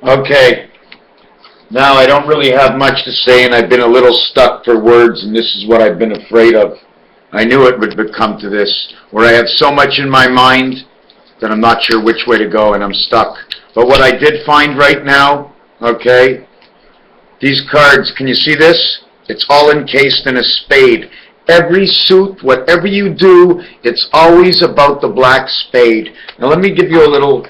Okay, now I don't really have much to say, and I've been a little stuck for words, and this is what I've been afraid of. I knew it would come to this, where I have so much in my mind that I'm not sure which way to go, and I'm stuck. But what I did find right now, okay, these cards, can you see this? It's all encased in a spade. Every suit, whatever you do, it's always about the black spade. Now let me give you a little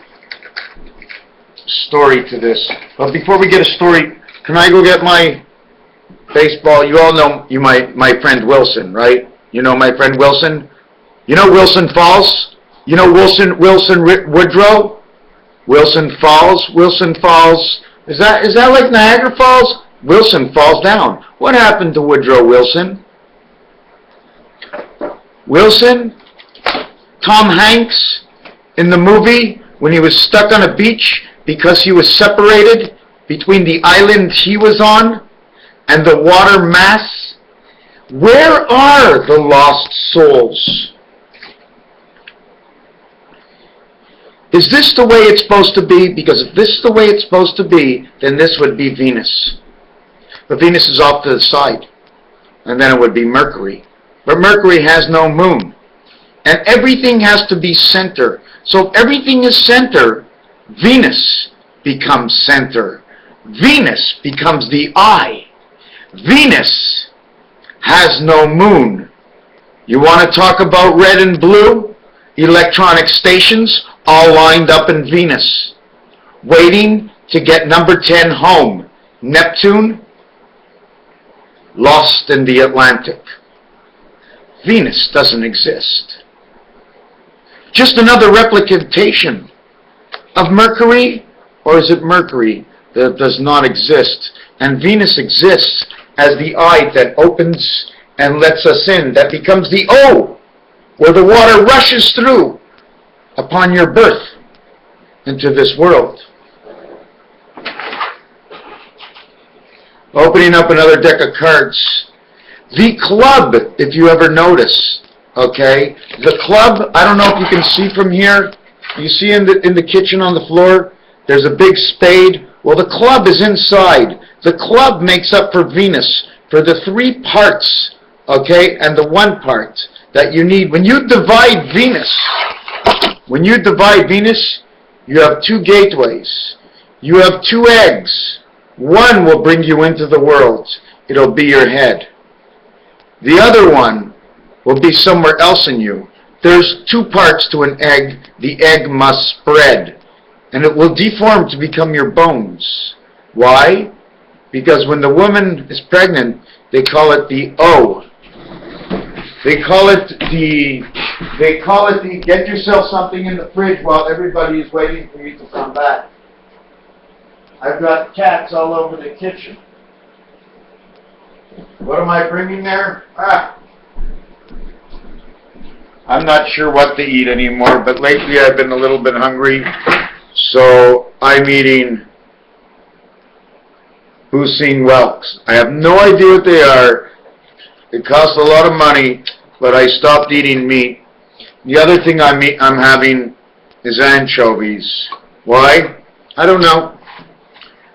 story to this. But before we get a story, can I go get my baseball? You all know my friend Wilson, right? You know my friend Wilson? You know Wilson Falls? You know Wilson Woodrow? Wilson Falls? Wilson Falls. Is that like Niagara Falls? Wilson falls down. What happened to Woodrow Wilson? Wilson? Tom Hanks in the movie when he was stuck on a beach because he was separated between the island he was on and the water mass? Where are the lost souls? Is this the way it's supposed to be? Because if this is the way it's supposed to be, then this would be Venus. But Venus is off to the side. And then it would be Mercury. But Mercury has no moon. And everything has to be center. So if everything is center, Venus becomes center. Venus becomes the eye. Venus has no moon. You want to talk about red and blue? Electronic stations all lined up in Venus, waiting to get number 10 home. Neptune, lost in the Atlantic. Venus doesn't exist. Just another replication of Mercury, or is it Mercury that does not exist? And Venus exists as the eye that opens and lets us in, that becomes the O, where the water rushes through upon your birth into this world. Opening up another deck of cards. The club, if you ever notice, okay? The club, I don't know if you can see from here. You see in the kitchen on the floor, there's a big spade. Well, the club is inside. The club makes up for Venus, for the three parts, okay, and the one part that you need. When you divide Venus, you have two gateways. You have two eggs. One will bring you into the world. It'll be your head. The other one will be somewhere else in you. There's two parts to an egg. The egg must spread, and it will deform to become your bones. Why? Because when the woman is pregnant, they call it the O. They call it the, get yourself something in the fridge while everybody is waiting for you to come back. I've got cats all over the kitchen. What am I bringing there? I'm not sure what to eat anymore, but lately I've been a little bit hungry, so I'm eating Boosing Whelks. I have no idea what they are. It costs a lot of money, but I stopped eating meat. The other thing I'm having is anchovies. Why? I don't know.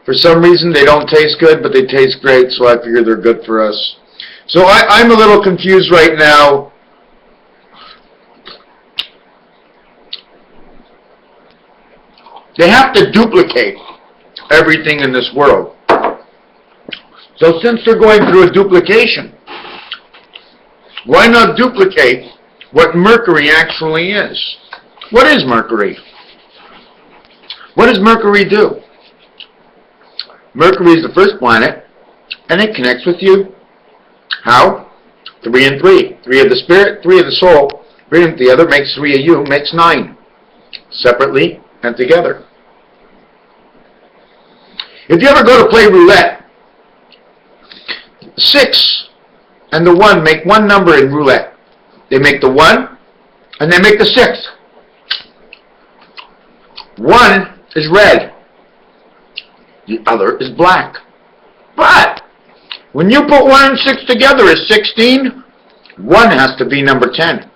For some reason they don't taste good, but they taste great, so I figure they're good for us. So I'm a little confused right now. They have to duplicate everything in this world. So since they're going through a duplication, why not duplicate what Mercury actually is? What is Mercury? What does Mercury do? Mercury is the first planet, and it connects with you. How? 3 and 3. 3 of the spirit, 3 of the soul. 3 of the other makes 3 of you, makes 9. Separately and together. If you ever go to play roulette, 6 and the 1 make one number in roulette. They make the 1 and they make the 6. 1 is red. The other is black. But when you put 1 and 6 together as 16, 1 has to be number 10.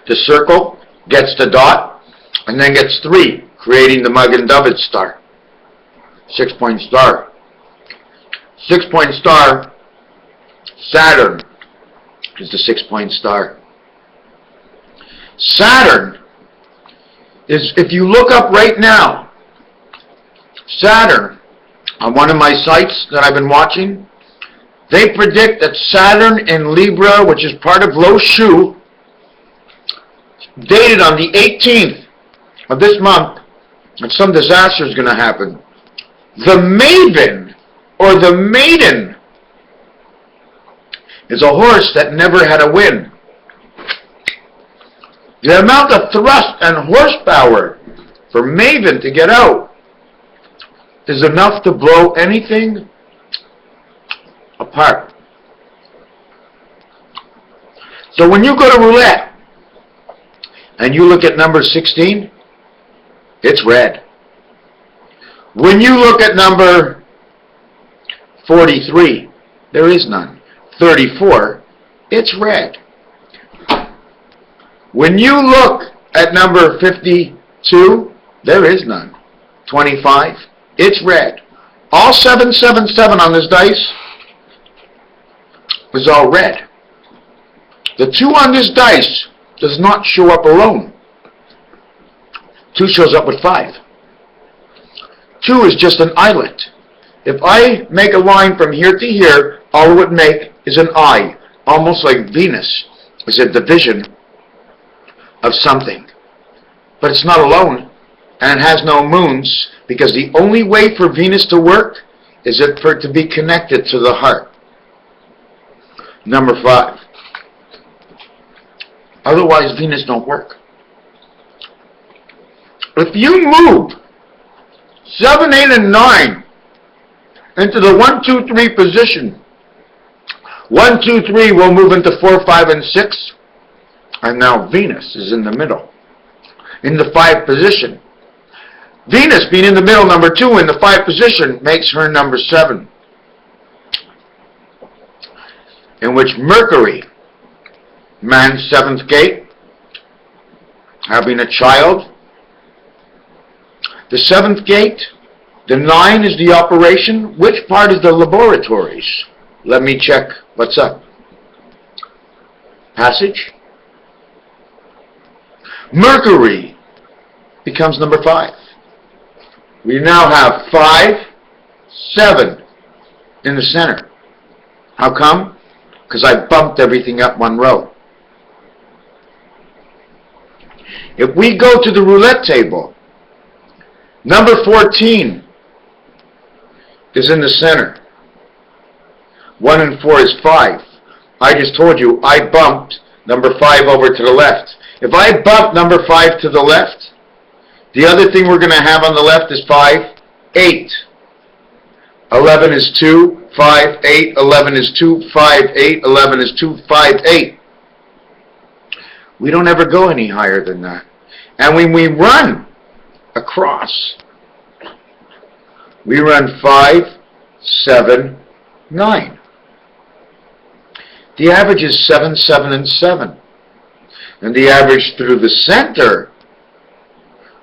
The circle gets the dot and then gets 3. creating the Magen-David star. 6-point star. 6-point star, Saturn is the 6-point star. Saturn is, if you look up right now, Saturn, on one of my sites that I've been watching, they predict that Saturn in Libra, which is part of Lo Shu, dated on the 18th of this month, and some disaster is going to happen. The Maven, or the Maiden, is a horse that never had a win. The amount of thrust and horsepower for Maven to get out is enough to blow anything apart. So when you go to roulette and you look at number 16, it's red. When you look at number 43, there is none. 34, it's red. When you look at number 52, there is none. 25, it's red. All 777 on this dice is all red. The 2 on this dice does not show up alone. 2 shows up with 5. 2 is just an eyelet. If I make a line from here to here, all it would make is an eye, almost like Venus is a division of something. But it's not alone, and it has no moons, because the only way for Venus to work is for it to be connected to the heart. Number 5. Otherwise, Venus don't work. If you move 7, 8, and 9 into the 1, 2, 3 position, 1, 2, 3 will move into 4, 5, and 6, and now Venus is in the middle, in the 5 position. Venus being in the middle, number 2, in the 5 position, makes her number 7, in which Mercury, man's 7th gate, having a child. The 7th gate, the 9 is the operation. Which part is the laboratories? Let me check what's up. Passage. Mercury becomes number 5. We now have 5, 7 in the center. How come? Because I bumped everything up 1 row. If we go to the roulette table, number 14 is in the center. 1 and 4 is 5. I just told you I bumped number 5 over to the left. If I bump number 5 to the left, the other thing we're going to have on the left is 5, 8. 11 is 2, 5, 8. 11 is 2, 5, 8. 11 is 2, 5, 8. We don't ever go any higher than that. And when we run across, we run 5, 7, 9. The average is 7, 7, and 7. And the average through the center,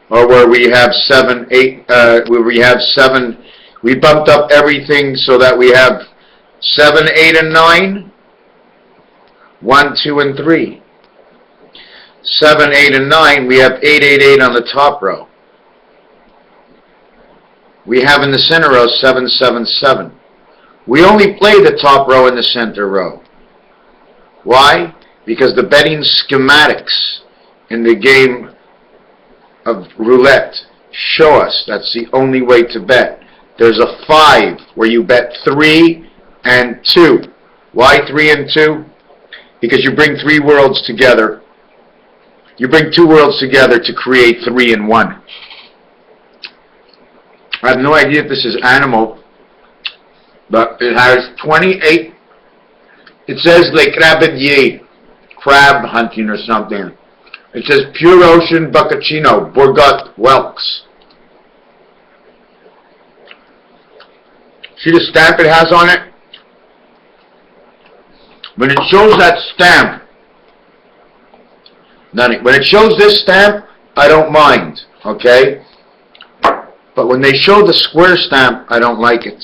or where we have 7, 8, where we have 7, we bumped up everything so that we have 7, 8, and 9, 1, 2, and 3. 7, 8, and 9, we have 8, 8, 8 on the top row. We have in the center row 7, 7, 7. We only play the top row and the center row. Why? Because the betting schematics in the game of roulette show us that's the only way to bet. There's a 5 where you bet 3 and 2. Why 3 and 2? Because you bring 3 worlds together. You bring 2 worlds together to create 3 and 1. I have no idea if this is animal, but it has 28. It says Le Crabidier, crab hunting or something. It says Pure Ocean Buccacino, Bourgot Whelks. See the stamp it has on it? When it shows that stamp, nothing. When it shows this stamp, I don't mind, okay? But when they show the square stamp, I don't like it.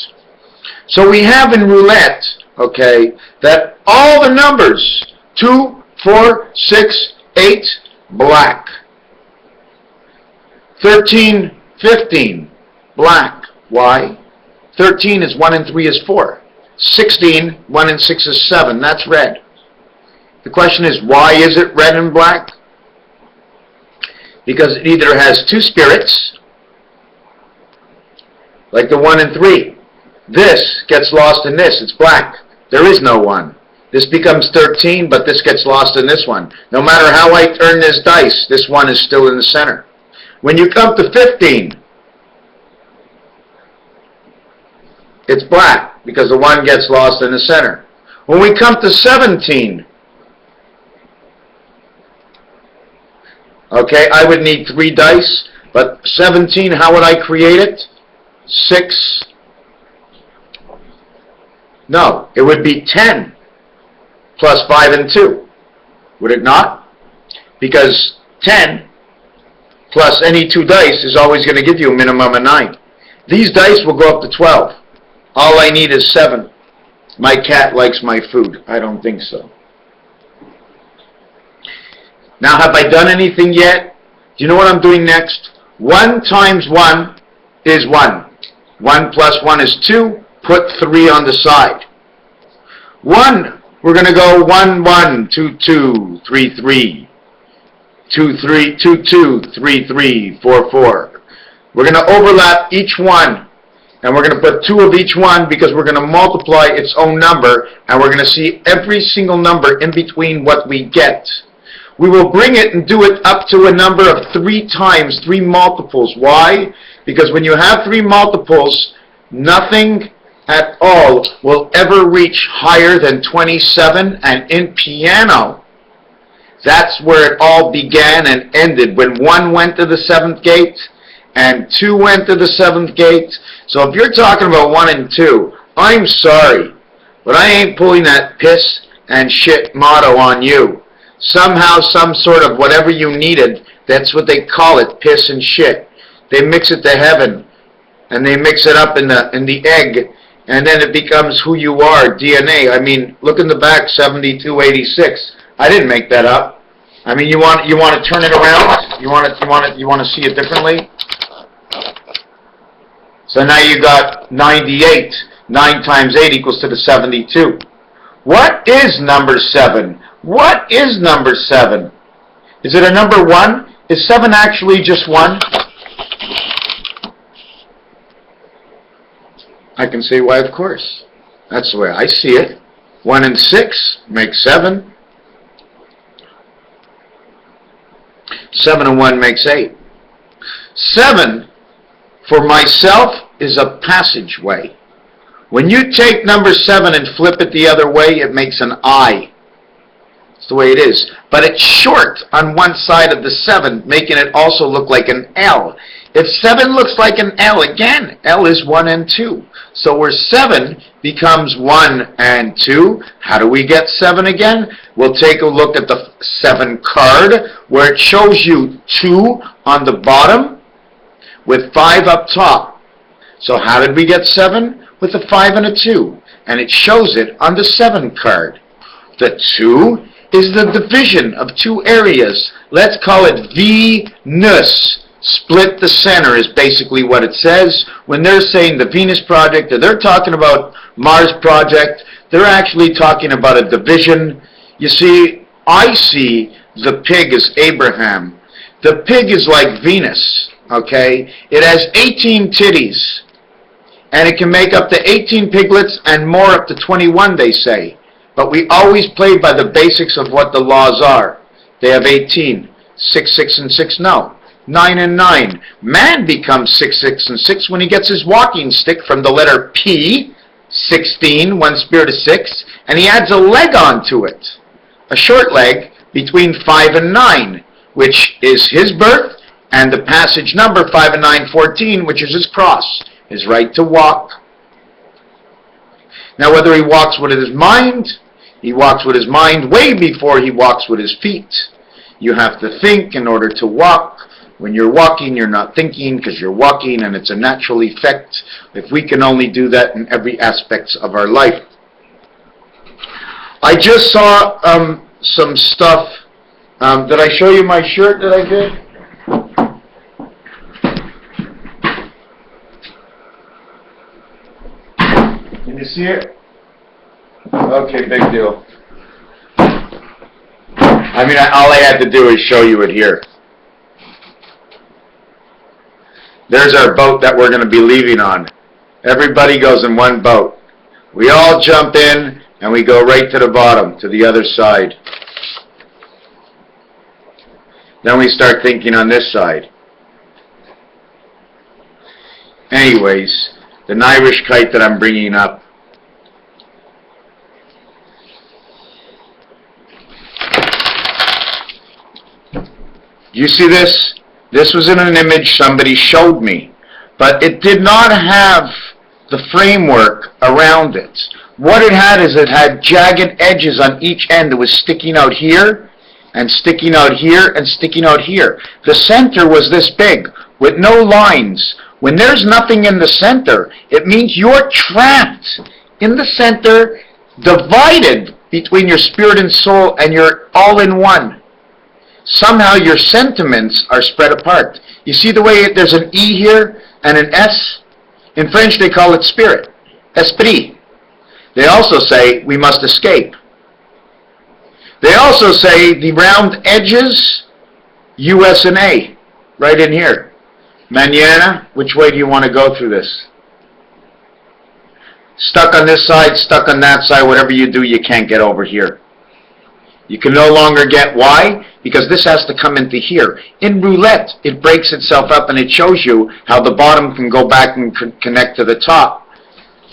So we have in roulette, okay, that all the numbers, 2, 4, 6, 8, black. 13, 15, black. Why? 13 is 1 and 3 is 4. 16, 1 and 6 is 7. That's red. The question is, why is it red and black? Because it either has two spirits, like the 1 and 3. This gets lost in this. It's black. There is no 1. This becomes 13, but this gets lost in this one. No matter how I turn this dice, this 1 is still in the center. When you come to 15, it's black, because the 1 gets lost in the center. When we come to 17, okay, I would need 3 dice, but 17, how would I create it? 6. No, it would be 10 plus 5 and 2. Would it not? Because 10 plus any 2 dice is always going to give you a minimum of 9. These dice will go up to 12. All I need is 7. My cat likes my food. I don't think so. Now, have I done anything yet? Do you know what I'm doing next? 1 times 1 is 1. 1 plus 1 is 2. Put 3 on the side. 1, we're going to go 1, 1, 2, 2, 3, 3. 2, 3, 2, 2, 3, 3, 4, 4. We're going to overlap each one, and we're going to put 2 of each one because we're going to multiply its own number, and we're going to see every single number in between what we get. We will bring it and do it up to a number of 3 times, 3 multiples. Why? Because when you have 3 multiples, nothing at all will ever reach higher than 27, and in piano, that's where it all began and ended, when 1 went to the 7th gate and 2 went to the 7th gate. So if you're talking about 1 and 2, I'm sorry, but I ain't pulling that piss and shit motto on you. Somehow, some sort of whatever you needed, that's what they call it, piss and shit. They mix it to heaven, and they mix it up in the egg, and then it becomes who you are, DNA. I mean, look in the back, 7286. I didn't make that up. I mean, you want to turn it around? You want to see it differently? So now you got 98. 9 times 8 equals to the 72. What is number 7? What is number 7? Is it a number 1? Is 7 actually just 1? I can say, why, of course. That's the way I see it. 1 and 6 make 7. 7 and 1 makes 8. 7, for myself, is a passageway. When you take number 7 and flip it the other way, it makes an I. It's the way it is. But it's short on one side of the 7, making it also look like an L. If 7 looks like an L, again, L is 1 and 2. So where 7 becomes 1 and 2, how do we get 7 again? We'll take a look at the 7 card, where it shows you 2 on the bottom with 5 up top. So how did we get 7? With a 5 and a 2. And it shows it on the 7 card. The 2 is the division of 2 areas. Let's call it Venus. Split the center is basically what it says. When they're saying the Venus project, or they're talking about Mars project, they're actually talking about a division. You see, I see the pig as Abraham. The pig is like Venus, okay? It has 18 titties, and it can make up to 18 piglets and more, up to 21, they say. But we always play by the basics of what the laws are. They have 18. 6, 6, and 6, no. 9 and 9. Man becomes 6, 6, and 6 when he gets his walking stick from the letter P, 16, 1 spirit of 6, and he adds a leg onto it. A short leg between 5 and 9, which is his birth, and the passage number 5 and 9, 14, which is his cross, his right to walk. Now, whether he walks with his mind, he walks with his mind way before he walks with his feet. You have to think in order to walk. When you're walking, you're not thinking because you're walking, and it's a natural effect. If we can only do that in every aspect of our life. I just saw some stuff. Did I show you my shirt that I did? Can you see it? Okay, big deal. I mean, all I had to do is show you it here. There's our boat that we're going to be leaving on. Everybody goes in one boat. We all jump in and we go right to the bottom, to the other side. Then we start thinking on this side. Anyways, the Irish kite that I'm bringing up. You see this? This was in an image somebody showed me, but it did not have the framework around it. What it had is it had jagged edges on each end that was sticking out here, and sticking out here, and sticking out here. The center was this big, with no lines. When there's nothing in the center, it means you're trapped in the center, divided between your spirit and soul, and you're all in one. Somehow your sentiments are spread apart. You see the way there's an E here and an S? In French they call it spirit, esprit. They also say we must escape. They also say the round edges, US and A, right in here. Mañana, which way do you want to go through this? Stuck on this side, stuck on that side, whatever you do, you can't get over here. You can no longer get, why? Because this has to come into here. In roulette, it breaks itself up and it shows you how the bottom can go back and connect to the top.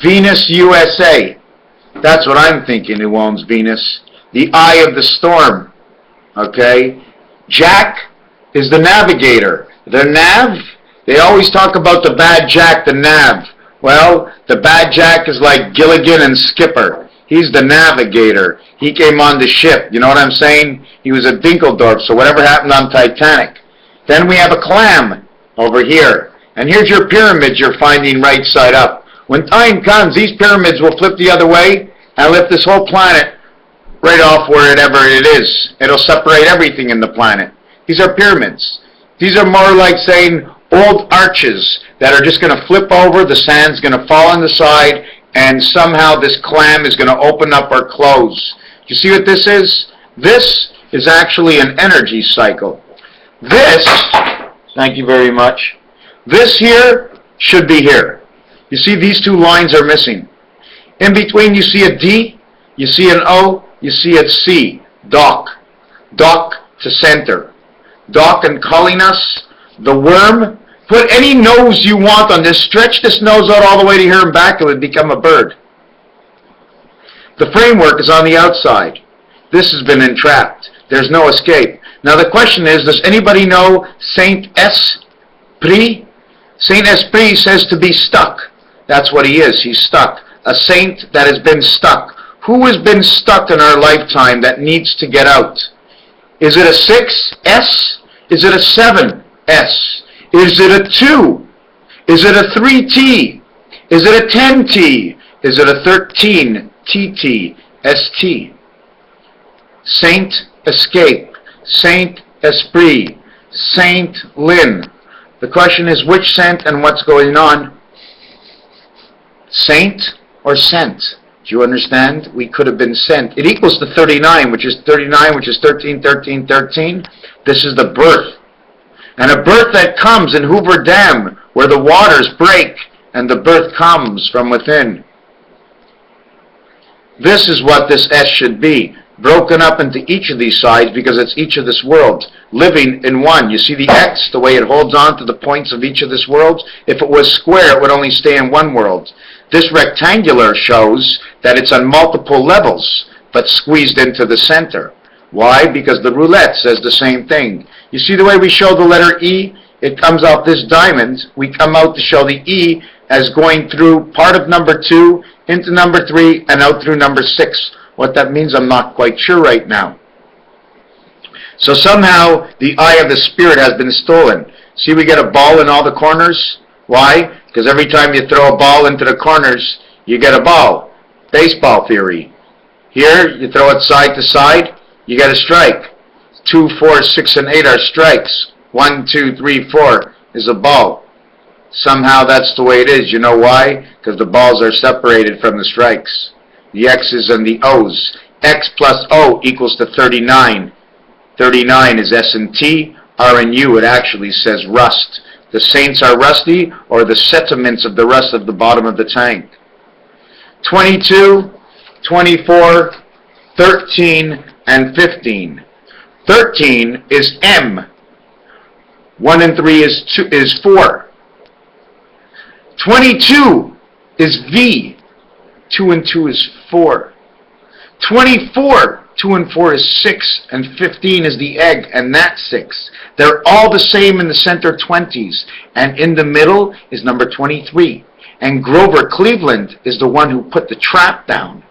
Venus, USA. That's what I'm thinking, who owns Venus. The eye of the storm. Okay? Jack is the navigator. The nav, they always talk about the bad Jack, the nav. Well, the bad Jack is like Gilligan and Skipper. He's the navigator. He came on the ship. You know what I'm saying? He was at Dinkeldorf, so whatever happened on Titanic. Then we have a clam over here. And here's your pyramids you're finding right side up. When time comes, these pyramids will flip the other way and lift this whole planet right off wherever it is. It'll separate everything in the planet. These are pyramids. These are more like saying old arches that are just going to flip over, the sand's going to fall on the side, and somehow this clam is going to open up or close. You see what this is? This is actually an energy cycle. This, thank you very much, this here should be here. You see these two lines are missing. In between you see a D, you see an O, you see a C. Dock. Dock to center. Dock and Cullinas, the worm. Put any nose you want on this. Stretch this nose out all the way to here and back. It would become a bird. The framework is on the outside. This has been entrapped. There's no escape. Now the question is, does anybody know Saint Esprit? Saint Esprit says to be stuck. That's what he is. He's stuck. A saint that has been stuck. Who has been stuck in our lifetime that needs to get out? Is it a 6, S? Is it a 7, S? Is it a 2? Is it a 3T? Is it a 10T? Is it a 13, TT, ST? Saint Escape, Saint Esprit, Saint Lin. The question is which saint and what's going on? Saint or sent? Do you understand? We could have been sent. It equals to 39, which is 39, which is 13, 13, 13. This is the birth. And a birth that comes in Hoover Dam, where the waters break and the birth comes from within. This is what this S should be, broken up into each of these sides because it's each of this world, living in one. You see the X, the way it holds on to the points of each of this world? If it was square, it would only stay in one world. This rectangular shows that it's on multiple levels, but squeezed into the center. Why? Because the roulette says the same thing. You see the way we show the letter E? It comes out this diamond. We come out to show the E as going through part of number 2 into number 3 and out through number 6. What that means, I'm not quite sure right now. So somehow the eye of the spirit has been stolen. See, we get a ball in all the corners. Why? Because every time you throw a ball into the corners, you get a ball. Baseball theory. Here, you throw it side to side, you get a strike. 2, 4, 6, and 8 are strikes. 1, 2, 3, 4 is a ball. Somehow that's the way it is. You know why? Because the balls are separated from the strikes. The X's and the O's. X plus O equals to 39. 39 is S and T. R and U, it actually says rust. The saints are rusty, or the sediments of the rust of the bottom of the tank. 22, 24, 13, and 15. 13 is M. 1 and 3 is 4. 22 is V. 2 and 2 is 4. 24, 2 and 4 is 6, and 15 is the egg, and that's 6. They're all the same in the center 20s, and in the middle is number 23. And Grover Cleveland is the one who put the trap down.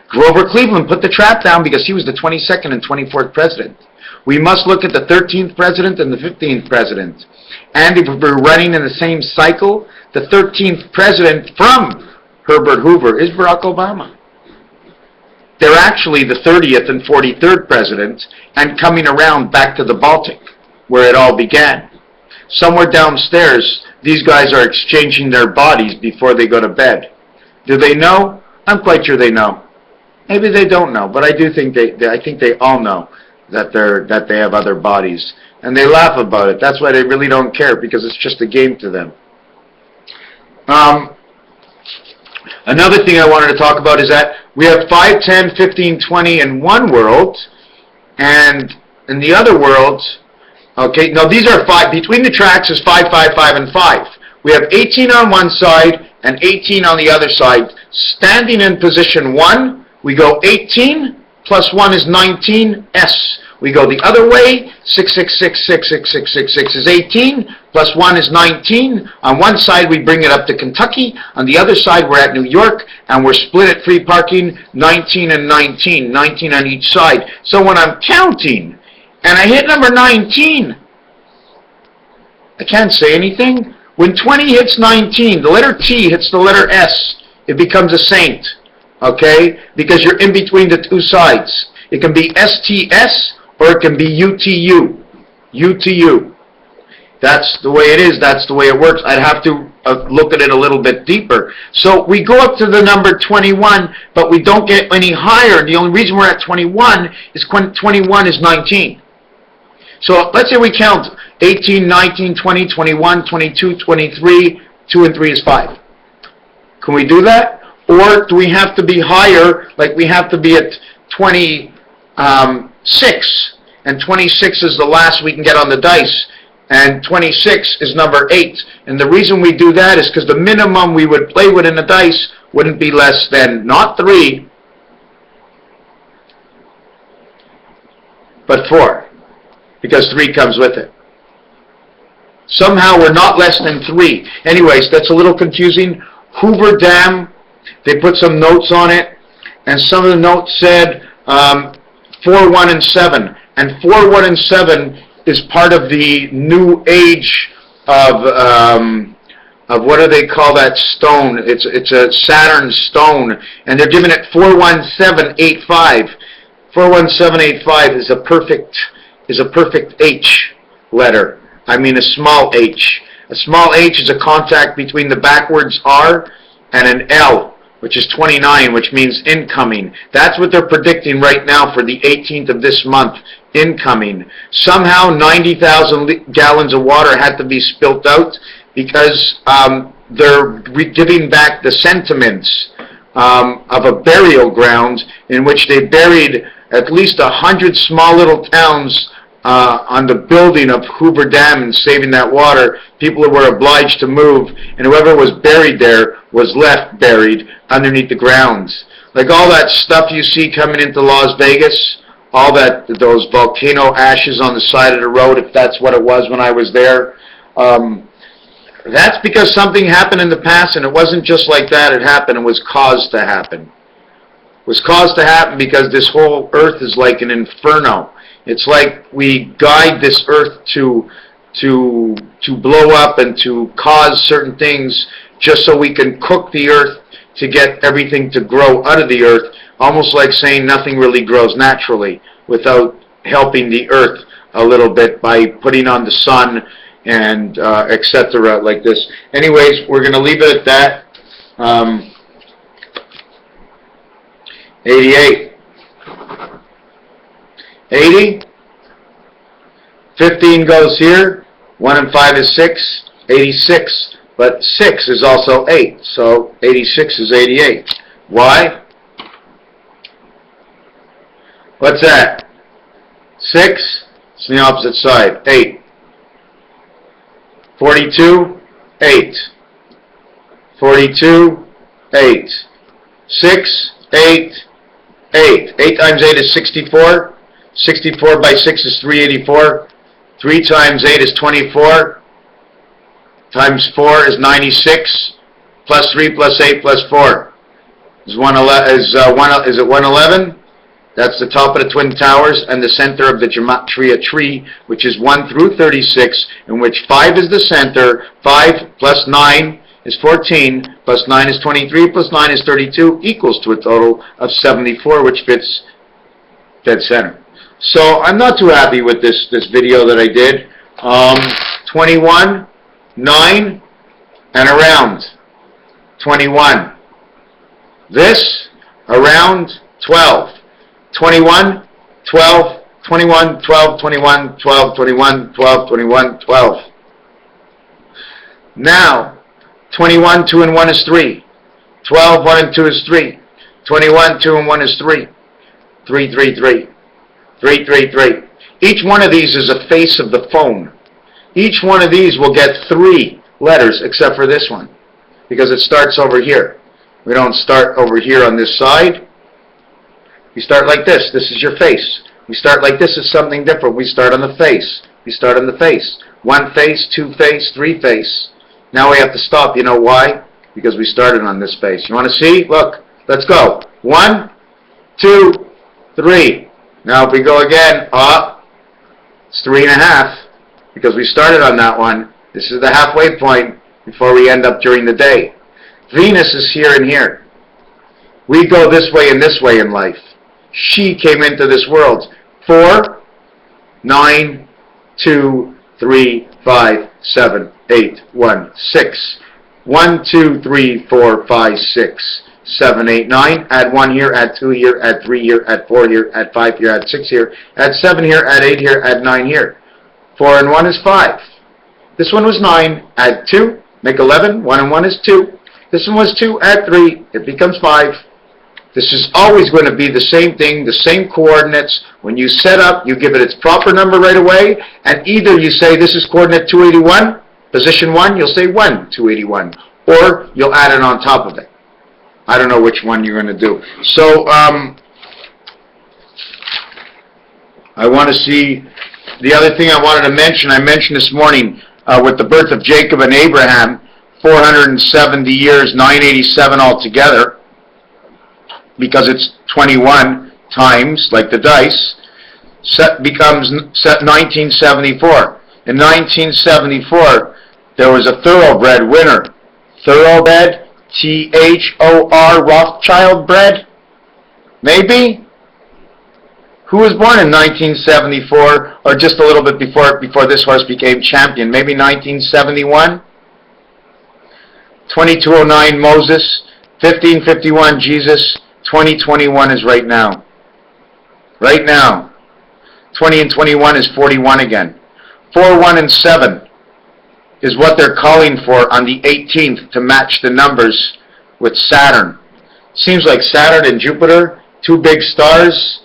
Grover Cleveland put the trap down because he was the 22nd and 24th president. We must look at the 13th president and the 15th president. And if we're running in the same cycle, the 13th president from Herbert Hoover is Barack Obama. They're actually the 30th and 43rd president, and coming around back to the Baltic, where it all began. Somewhere downstairs, these guys are exchanging their bodies before they go to bed. Do they know? I'm quite sure they know. Maybe they don't know, but I do think I think they all know that they have other bodies, and they laugh about it. That's why they really don't care, because it's just a game to them. Another thing I wanted to talk about is that we have 5, 10, 15, 20 in one world, and in the other world, okay, now these are 5, between the tracks is 5, 5, 5, and 5. We have 18 on one side and 18 on the other side. Standing in position 1, we go 18 plus 1 is 19, S. We go the other way, 6, 6, 6, 6, 6, 6, 6, 6 is 18, plus 1 is 19. On one side we bring it up to Kentucky, on the other side we're at New York, and we're split at free parking, 19 and 19, 19 on each side. So when I'm counting, and I hit number 19, I can't say anything. When 20 hits 19, the letter T hits the letter S, it becomes a saint, okay? Because you're in between the two sides. It can be STS, or it can be UTU. UTU. That's the way it is. That's the way it works. I'd have to look at it a little bit deeper. So we go up to the number 21, but we don't get any higher. The only reason we're at 21 is when 21 is 19. So let's say we count 18, 19, 20, 21, 22, 23, 2 and 3 is 5. Can we do that? Or do we have to be higher, like we have to be at 26, and 26 is the last we can get on the dice, and 26 is number 8. And the reason we do that is because the minimum we would play with in the dice wouldn't be less than, not 3, but 4, because 3 comes with it. Somehow we're not less than 3. Anyways, that's a little confusing. Hoover Dam, they put some notes on it, and some of the notes said 4, 1, and 7. And 4, 1, and 7 is part of the new age of what do they call that stone? It's a Saturn stone, and they're giving it 41785. 41785 is a perfect H letter. I mean a small h. A small h is a contact between the backwards R and an L, which is 29, which means incoming. That's what they're predicting right now for the 18th of this month, incoming. Somehow 90,000 gallons of water had to be spilt out because they're giving back the sentiments of a burial ground in which they buried at least 100 small little towns on the building of Hoover Dam and saving that water. People were obliged to move, and whoever was buried there was left buried underneath the grounds. Like all that stuff you see coming into Las Vegas, all those volcano ashes on the side of the road, if that's what it was when I was there, that's because something happened in the past, and it wasn't just like that. It happened. It was caused to happen. It was caused to happen because this whole earth is like an inferno. It's like we guide this earth to to blow up and to cause certain things just so we can cook the earth to get everything to grow out of the earth, almost like saying nothing really grows naturally without helping the earth a little bit by putting on the sun and etc. like this. Anyways, we're going to leave it at that. 88. 80. 15 goes here. 1 and 5 is 6. 86. But 6 is also 8. So 86 is 88. Why? What's that? 6. It's on the opposite side. 8. 42. 8. 42. 8. 6. 8. 8. 8 times 8 is 64. 64 by 6 is 384. 3 times 8 is 24. Times 4 is 96. Plus 3 plus 8 plus 4 is 111. Is it 111? That's the top of the Twin Towers and the center of the Gematria tree, which is 1 through 36, in which 5 is the center. 5 plus 9 is 14, plus 9 is 23, plus 9 is 32, equals to a total of 74, which fits dead center. So I'm not too happy with this video that I did. 21, 9, and around 21. This, around 12. 21, 12, 21, 12, 21, 12, 21, 12, 21, 12. Now, 21, 2 and 1 is 3. 12, 1 and 2 is 3. 21, 2 and 1 is 3. 3, 3, 3. 3, 3, 3. Each one of these is a face of the phone. Each one of these will get 3 letters except for this one, because it starts over here. We don't start over here on this side. We start like this. This is your face. We start like this is something different. We start on the face. We start on the face. 1 face, 2 face, 3 face. Now we have to stop. You know why? Because we started on this face. You want to see? Look. Let's go. 1, 2, 3. Now if we go again, up, it's 3.5. Because we started on that one. This is the halfway point before we end up during the day. Venus is here and here. We go this way and this way in life. She came into this world. 4, 9, 2, 3, 5, 7, 8, 1, 6. 1, 2, 3, 4, 5, 6, 7, 8, 9. Add 1 here, add 2 here, add 3 here, add 4 here, add 5 here, add 6 here, add 7 here, add 8 here, add 9 here. 4 and 1 is 5. This one was 9. Add 2, make 11. 1 and 1 is 2. This one was 2. Add 3. It becomes 5. This is always going to be the same thing, the same coordinates. When you set up, you give it its proper number right away, and either you say this is coordinate 281, position 1, you'll say 1, 281, or you'll add it on top of it. I don't know which one you're going to do. So, I want to see, the other thing I wanted to mention, I mentioned this morning, with the birth of Jacob and Abraham, 470 years, 987 altogether, because it's 21 times, like the dice, becomes 1974. In 1974, there was a thoroughbred winner. Thoroughbred, T-H-O-R, Rothschild bred? Maybe? Who was born in 1974, or just a little bit before this horse became champion? Maybe 1971? 2209 Moses, 1551 Jesus, 2021 is right now. Right now. 20 and 21 is 41 again. 4, 1, and 7 is what they're calling for on the 18th to match the numbers with Saturn. Seems like Saturn and Jupiter, 2 big stars.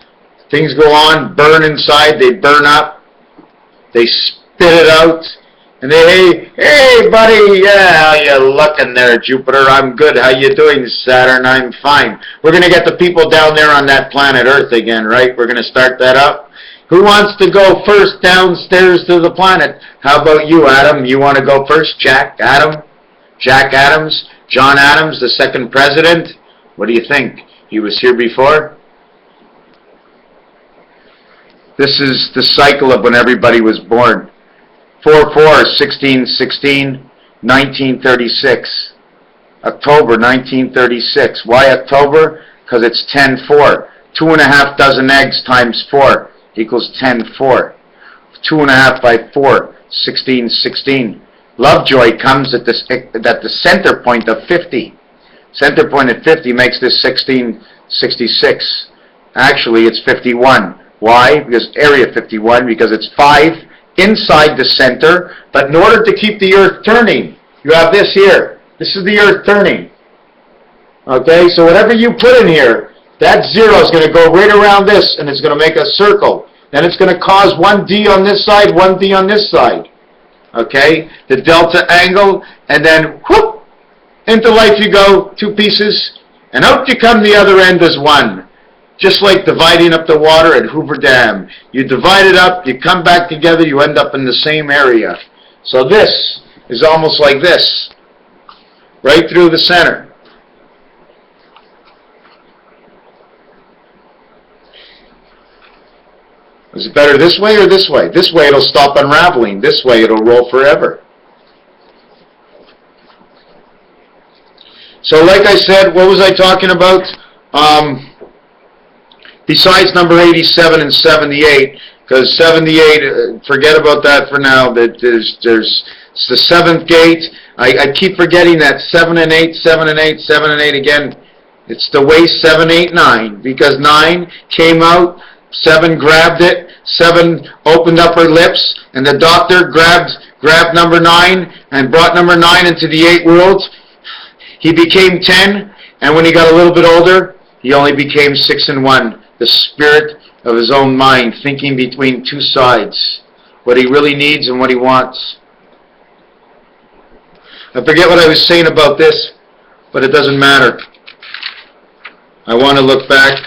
Things go on, burn inside, they burn up. They spit it out. And they, hey buddy, yeah, how you looking there, Jupiter? I'm good. How you doing, Saturn? I'm fine. We're going to get the people down there on that planet Earth again, right? We're going to start that up. Who wants to go first downstairs to the planet? How about you, Adam? You want to go first, Jack? Adam? Jack Adams? John Adams, the 2nd president? What do you think? He was here before? This is the cycle of when everybody was born. 4-4 is 16-16, 1936. October 1936. Why October? Because it's 10-4. 2.5 dozen eggs times 4 equals 10-4. 2.5 by 4, 16-16. Lovejoy comes at the center point of 50. Center point at 50 makes this 1666. Actually, it's 51. Why? Because area 51, because it's 5 inside the center, but in order to keep the Earth turning, you have this here. This is the Earth turning. Okay, so whatever you put in here, that 0 is going to go right around this, and it's going to make a circle. Then it's going to cause 1D on this side, 1D on this side. Okay, the delta angle, and then whoop, into life you go, 2 pieces, and out you come the other end as 1. Just like dividing up the water at Hoover Dam. You divide it up, you come back together, you end up in the same area. So this is almost like this, right through the center. Is it better this way or this way? This way it'll stop unraveling. This way it'll roll forever. So like I said, what was I talking about? Besides number 87 and 78, because 78, forget about that for now. That there's it's the 7th gate. I keep forgetting that 7 and 8, 7 and 8, 7 and 8 again. It's the way 7, 8, 9, because 9 came out, 7 grabbed it, 7 opened up her lips, and the doctor grabbed number 9 and brought number 9 into the 8 worlds. He became 10, and when he got a little bit older, he only became 6 and 1. The spirit of his own mind, thinking between 2 sides, what he really needs and what he wants. I forget what I was saying about this, but it doesn't matter. I want to look back,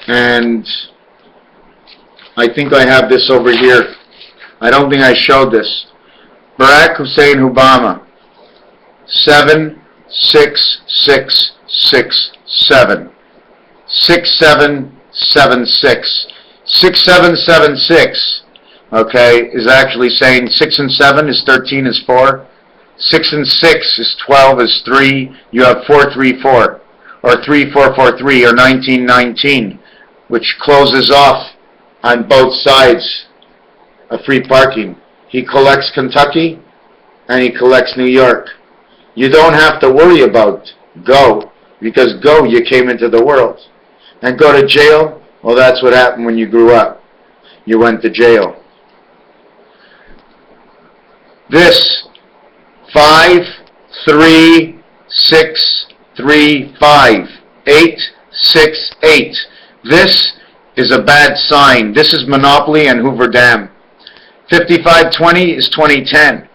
and I think I have this over here. I don't think I showed this. Barack Hussein Obama, 7, 6, 6, 6, 7. 6776. 6776, okay, is actually saying 6 and 7 is 13 is 4. 6 and 6 is 12 is 3. You have 434, or 3443, or 1919, which closes off on both sides of free parking. He collects Kentucky, and he collects New York. You don't have to worry about go, because go, you came into the world. And go to jail, well, that's what happened when you grew up. You went to jail. This 5, 3, 6, 3, 5, 8, 6, 8. This is a bad sign. This is Monopoly and Hoover Dam. 5520 is 2010.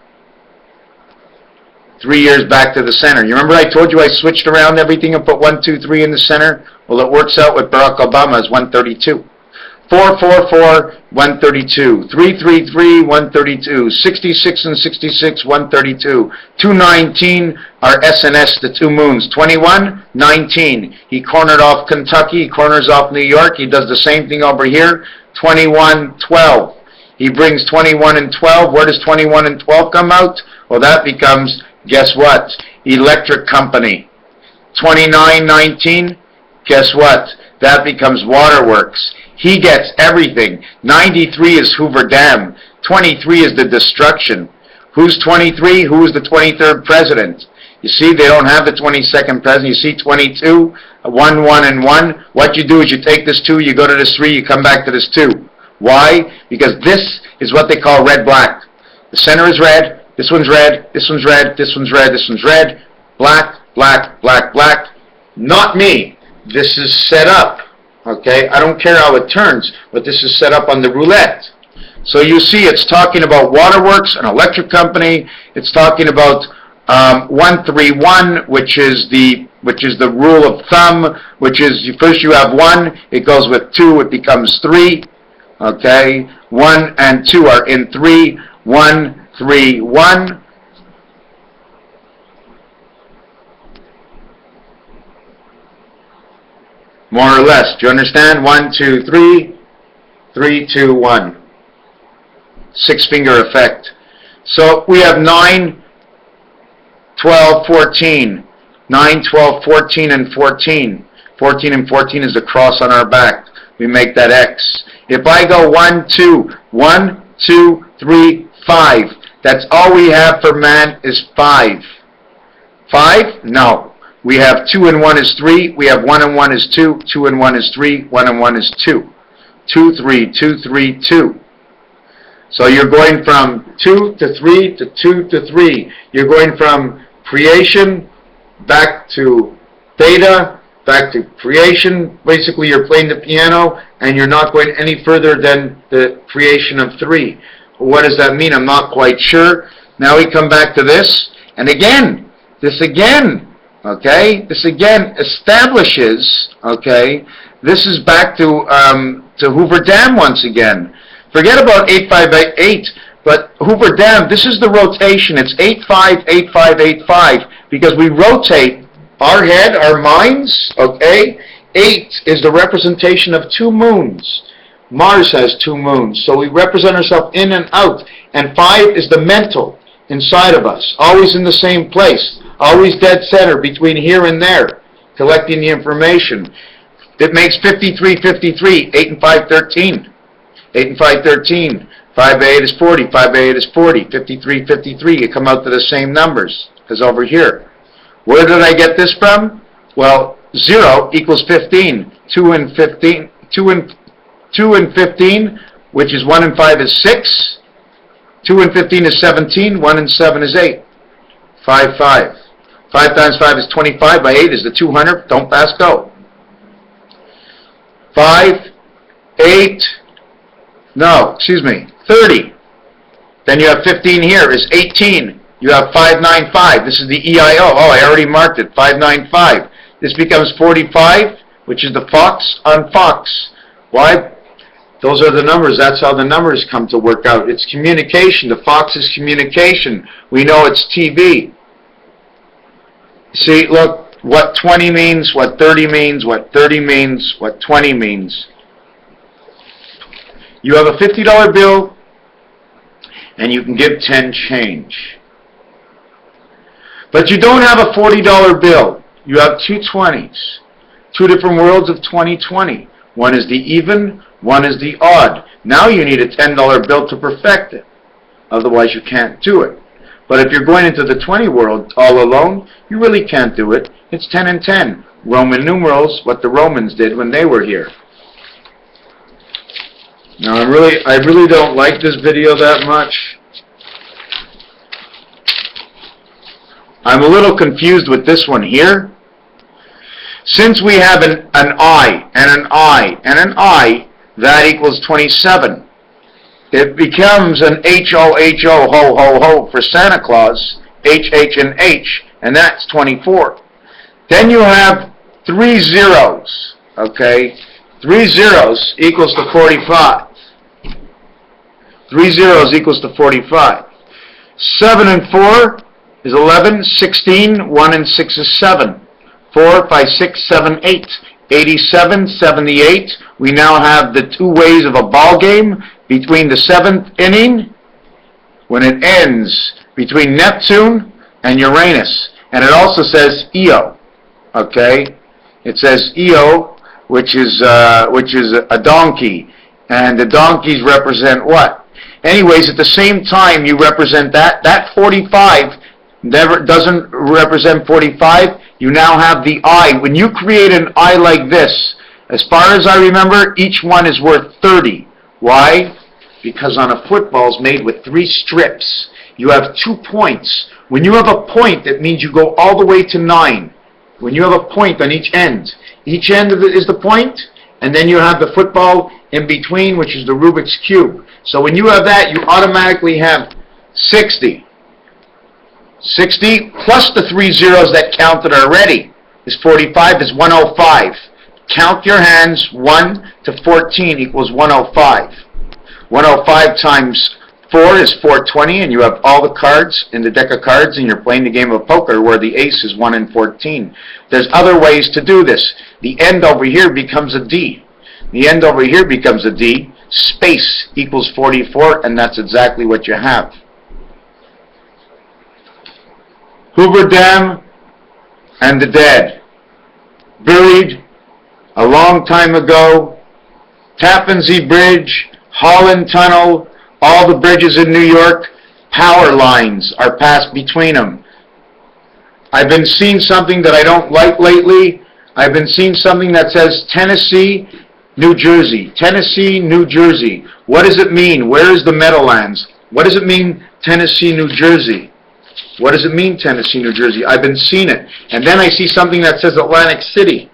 3 years back to the center. You remember I told you I switched around everything and put 1, 2, 3 in the center? Well, it works out with Barack Obama as 132. 444, 132. 333, 132. 66 and 66, 132. 219 are SNS, the 2 moons. 21, 19. He cornered off Kentucky. He corners off New York. He does the same thing over here. 21, 12. He brings 21 and 12. Where does 21 and 12 come out? Well, that becomes, guess what? Electric company. 29, 19. Guess what? That becomes waterworks. He gets everything. 93 is Hoover Dam. 23 is the destruction. Who's 23? Who is the 23rd president? You see, they don't have the 22nd president. You see 22, 1, 1, and 1. What you do is you take this 2, you go to this 3, you come back to this 2. Why? Because this is what they call red-black. The center is red. This one's red. This one's red. This one's red. This one's red. Black, black, black, black. Not me. This is set up, okay? I don't care how it turns, but this is set up on the roulette. So you see it's talking about waterworks, an electric company. It's talking about 131, which is the rule of thumb, which is first you have 1, it goes with 2, it becomes 3, okay? 1 and 2 are in 3, 1, 3, 1. More or less. Do you understand? 1, 2, 3, 3, 2, 1. 6-finger effect. So we have 9, 12, 14. 9, 12, 14, and 14. 14 and 14 is the cross on our back. We make that X. If I go 1, 2, 1, 2, 3, 5, that's all we have for man is 5. 5? No. We have 2 and 1 is 3. We have 1 and 1 is 2. 2 and 1 is 3. 1 and 1 is 2. 2, 3, 2, 3, 2. So you're going from 2 to 3 to 2 to 3. You're going from creation back to theta, back to creation. Basically, you're playing the piano, and you're not going any further than the creation of 3. What does that mean? I'm not quite sure. Now we come back to this, and again, this again, okay? This again establishes, okay? This is back to Hoover Dam once again. Forget about 858, but Hoover Dam, this is the rotation. It's 85, 85, 85, because we rotate our head, our minds, okay? 8 is the representation of 2 moons. Mars has 2 moons, so we represent ourselves in and out. And 5 is the mental inside of us, always in the same place, always dead center between here and there, collecting the information. It makes 53, 53, 8 and 5, 13. 8 and 5, 13. 5 by 8 is 40, 5 by 8 is 40, 53, 53. You come out to the same numbers as over here. Where did I get this from? Well, 0 equals 15. 2 and 15, 2 and 15, which is 1 and 5 is 6. 2 and 15 is 17. 1 and 7 is 8. 5, 5. 5 times 5 is 25. By 8 is the 200. Don't pass go. 5, 8, no, excuse me, 30. Then you have 15 here is 18. You have 595. This is the EIO. Oh, I already marked it. 595. This becomes 45, which is the Fox on Fox. Why? Those are the numbers. That's how the numbers come to work out. It's communication. The Fox is communication. We know it's TV. See, look, what 20 means, what 30 means, what 30 means, what 20 means. You have a $50 bill, and you can give 10 change. But you don't have a $40 bill. You have 2 20s. 2 different worlds of 20/20. One is the even, one is the odd. Now you need a $10 bill to perfect it. Otherwise you can't do it. But if you're going into the 20 world all alone, you really can't do it. It's 10 and 10. Roman numerals, what the Romans did when they were here. Now I really don't like this video that much. I'm a little confused with this one here. Since we have an I, and an I, and an I, that equals 27. It becomes an H-O-H-O, ho-ho-ho for Santa Claus, H-H and H, and that's 24. Then you have 3 zeros, okay? 3 zeros equals to 45. 3 zeros equals to 45. 7 and 4 is 11, 16, 1 and 6 is 7. 4, 5, 6, 7, 8. 87, 78. We now have the 2 ways of a ball game between the 7th inning, when it ends, between Neptune and Uranus. And it also says Io, okay? It says Io, which is a donkey. And the donkeys represent what? Anyways, at the same time you represent that. That 45 never doesn't represent 45. You now have the I. When you create an I like this, as far as I remember, each one is worth 30. Why? Because on a football is made with 3 strips. You have 2 points. When you have a point, that means you go all the way to 9. When you have a point on each end of it is the point, and then you have the football in between, which is the Rubik's Cube. So when you have that, you automatically have 60. 60 plus the 3 zeros that counted already is 45, is 105. Count your hands. 1 to 14 equals 105. 105 times 4 is 420, and you have all the cards in the deck of cards, and you're playing the game of poker where the ace is 1 and 14. There's other ways to do this. The end over here becomes a D. The end over here becomes a D. space equals 44, and that's exactly what you have. Hoover Dam and the dead. Buried a long time ago. Tappan Zee Bridge, Holland Tunnel, all the bridges in New York, power lines are passed between them. I've been seeing something that I don't like lately. I've been seeing something that says Tennessee, New Jersey. Tennessee, New Jersey. What does it mean? Where is the Meadowlands? What does it mean, Tennessee, New Jersey? What does it mean, Tennessee, New Jersey? I've been seeing it. And then I see something that says Atlantic City.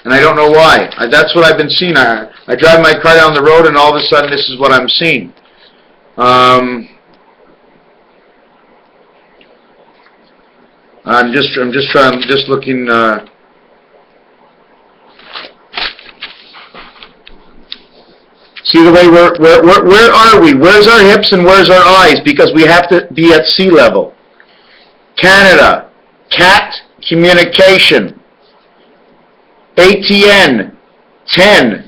And I don't know why. That's what I've been seeing. I drive my car down the road, and all of a sudden this is what I'm seeing. I'm just looking. See the way where are we? Where's our hips and where's our eyes? Because we have to be at sea level. Canada, CAT communication. ATN 10.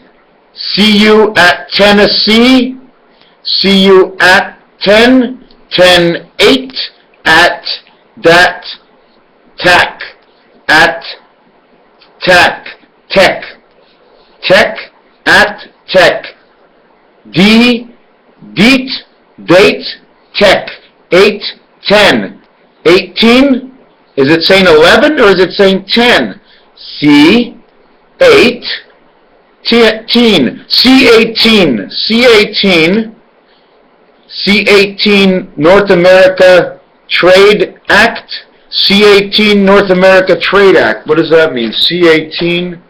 See you at Tennessee. See you at 10. 10 8 at that tack at tack tech tech at tech D deet date tech 8 10 18. Is it saying 11 or is it saying 10? C 8 teen C18 C18 C18 North America Trade Act. C18 North America Trade Act. What does that mean? C18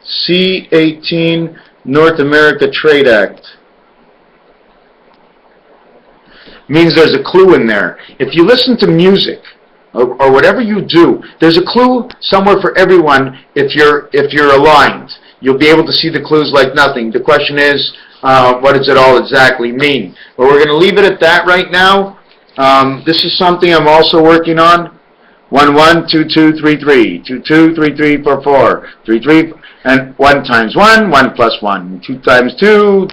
C18 North America Trade Act. Means there's a clue in there. If you listen to music or whatever you do, there's a clue somewhere for everyone. If you're aligned, you'll be able to see the clues like nothing. The question is, what does it all exactly mean? But we're going to leave it at that right now. This is something I'm also working on. 1 1 2 2 3 3 2 2 3 3 4 4 3 3 and 1 times 1 1 plus 1 2 times 2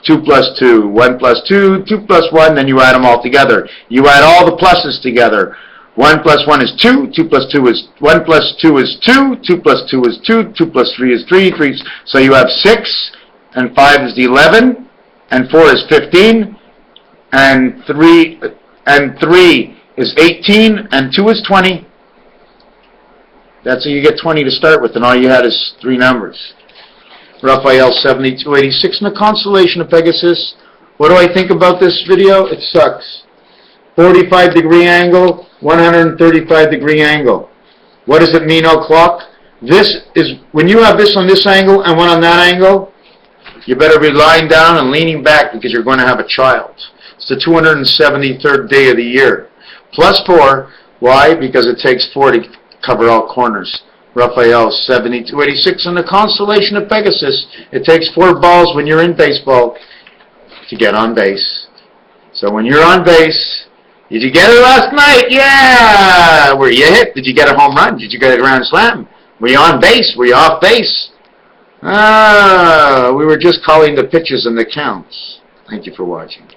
2 plus 2 1 plus 2 2 plus 1. Then you add them all together. You add all the pluses together. 1 plus 1 is 2, 2 plus 2 is 1 plus 2 is 2, 2 plus 2 is 2, 2 plus 3 is 3, 3. So you have 6, and 5 is 11, and 4 is 15, and 3 is 18, and 2 is 20. That's how you get 20 to start with, and all you had is 3 numbers. Raphael 7286 in the constellation of Pegasus. What do I think about this video? It sucks. 45-degree angle, 135-degree angle. What does it mean, o'clock? This is, when you have this on this angle and one on that angle, you better be lying down and leaning back because you're going to have a child. It's the 273rd day of the year. Plus 4. Why? Because it takes 4 to cover all corners. Raphael 7286 in the constellation of Pegasus. It takes 4 balls when you're in baseball to get on base. So when you're on base, did you get it last night? Yeah! Were you hit? Did you get a home run? Did you get a grand slam? Were you on base? Were you off base? We were just calling the pitches and the counts. Thank you for watching.